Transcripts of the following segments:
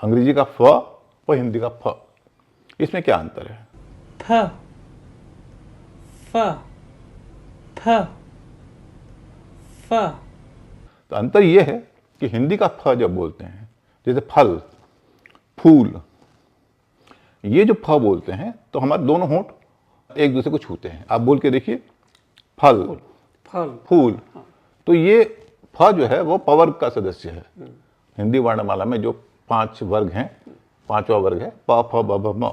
अंग्रेजी का फ और हिंदी का फ, इसमें क्या अंतर है? फ फ फ फ। तो अंतर यह है कि हिंदी का फ जब बोलते हैं, जैसे फल, फूल, ये जो फ बोलते हैं तो हमारे दोनों होंठ एक दूसरे को छूते हैं। आप बोल के देखिए, फल, फल, फूल। तो ये फ जो है वो पवर्ग का सदस्य है। हिंदी वर्णमाला में जो 5 वर्ग हैं, 5वां वर्ग है प फ ब भ म।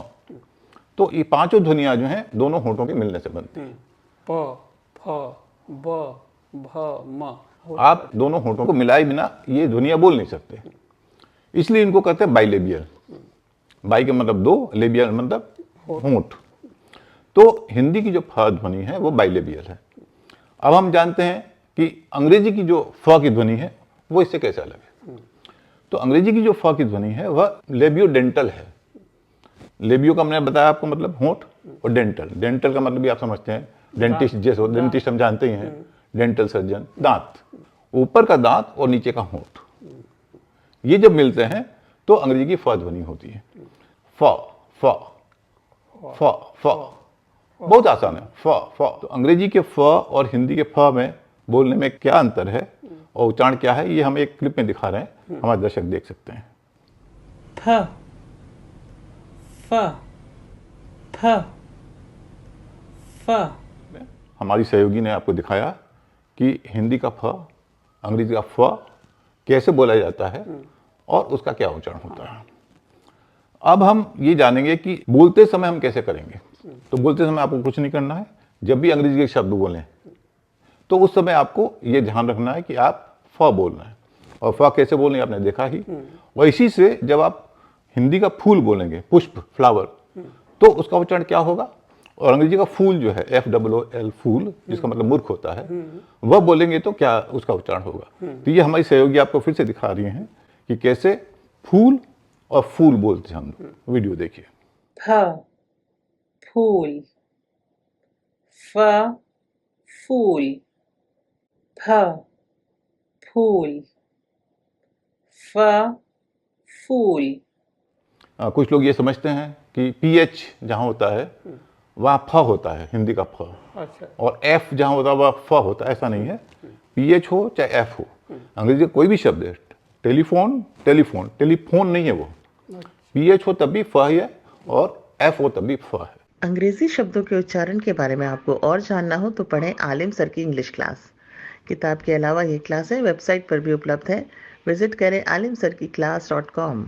तो ये पांचों ध्वनियां जो हैं दोनों होंठों के मिलने से बनती हैं। प फ ब भ म। आप दोनों होंठों को मिलाए बिना ये ध्वनियां बोल नहीं सकते, इसलिए इनको कहते हैं बाइलेबियल। बाई का मतलब दो, लेबियल मतलब होंठ। तो हिंदी की जो फ ध्वनि है वो बाइलेबियल है। अब हम जानते हैं कि अंग्रेजी की जो फ की ध्वनि है वो इससे कैसे अलग है। तो अंग्रेजी की जो फ की ध्वनि है वह लेबियोडेंटल है। लेबियो का मैंने बताया आपको मतलब होंठ, और डेंटल, डेंटल का मतलब भी आप समझते हैं, डेंटिस्ट जैसे, डेंटिस्ट हम जानते ही हैं, डेंटल सर्जन, दांत, ऊपर का दांत और नीचे का होंठ, ये जब मिलते हैं तो अंग्रेजी की फ ध्वनि होती है। फ फ फ फ, बहुत आसान है, फ फ। तो अंग्रेजी के फ और हिंदी के फ में बोलने में क्या अंतर है और उच्चारण क्या है, ये हम एक क्लिप में दिखा रहे हैं, हमारे दर्शक देख सकते हैं। फ फ फ फ। हमारी सहयोगी ने आपको दिखाया कि हिंदी का फ, अंग्रेजी का फ कैसे बोला जाता है और उसका क्या उच्चारण होता है। अब हम ये जानेंगे कि बोलते समय हम कैसे करेंगे। तो बोलते समय आपको कुछ नहीं करना है। जब भी अंग्रेजी के शब्द बोलें तो उस समय आपको ये ध्यान रखना है कि आप फ बोलना है, और फ कैसे बोलना है आपने देखा ही। वैसी से जब आप हिंदी का फूल बोलेंगे, पुष्प, फ्लावर, तो उसका उच्चारण क्या होगा, और अंग्रेजी का फूल जो है FOOL, फूल, जिसका मतलब मूर्ख होता है, वह बोलेंगे तो क्या उसका उच्चारण होगा। तो ये हमारी सहयोगी आपको फिर से दिखा रही हैं कि कैसे फूल और फूल बोलते हैं हम। वीडियो देखिए। फ फूल, फ फूल, फ फूल, फ फूल। कुछ लोग ये समझते हैं कि PH जहाँ होता है वहाँ फ होता है, हिंदी का फ, अच्छा। और F जहाँ होता है वह फ होता है। ऐसा नहीं है, PH हो चाहे F हो, अंग्रेजी का कोई भी शब्द है, टेलीफोन, टेलीफोन, टेलीफोन नहीं है वो, PH हो तब भी फ है और F हो तब भी फ है। अंग्रेजी शब्दों के उच्चारण के बारे में आपको और जानना हो तो पढ़ें आलिम सर की इंग्लिश क्लास। किताब के अलावा ये क्लासें वेबसाइट पर भी उपलब्ध है। विजिट करें alimsarkiclass.com।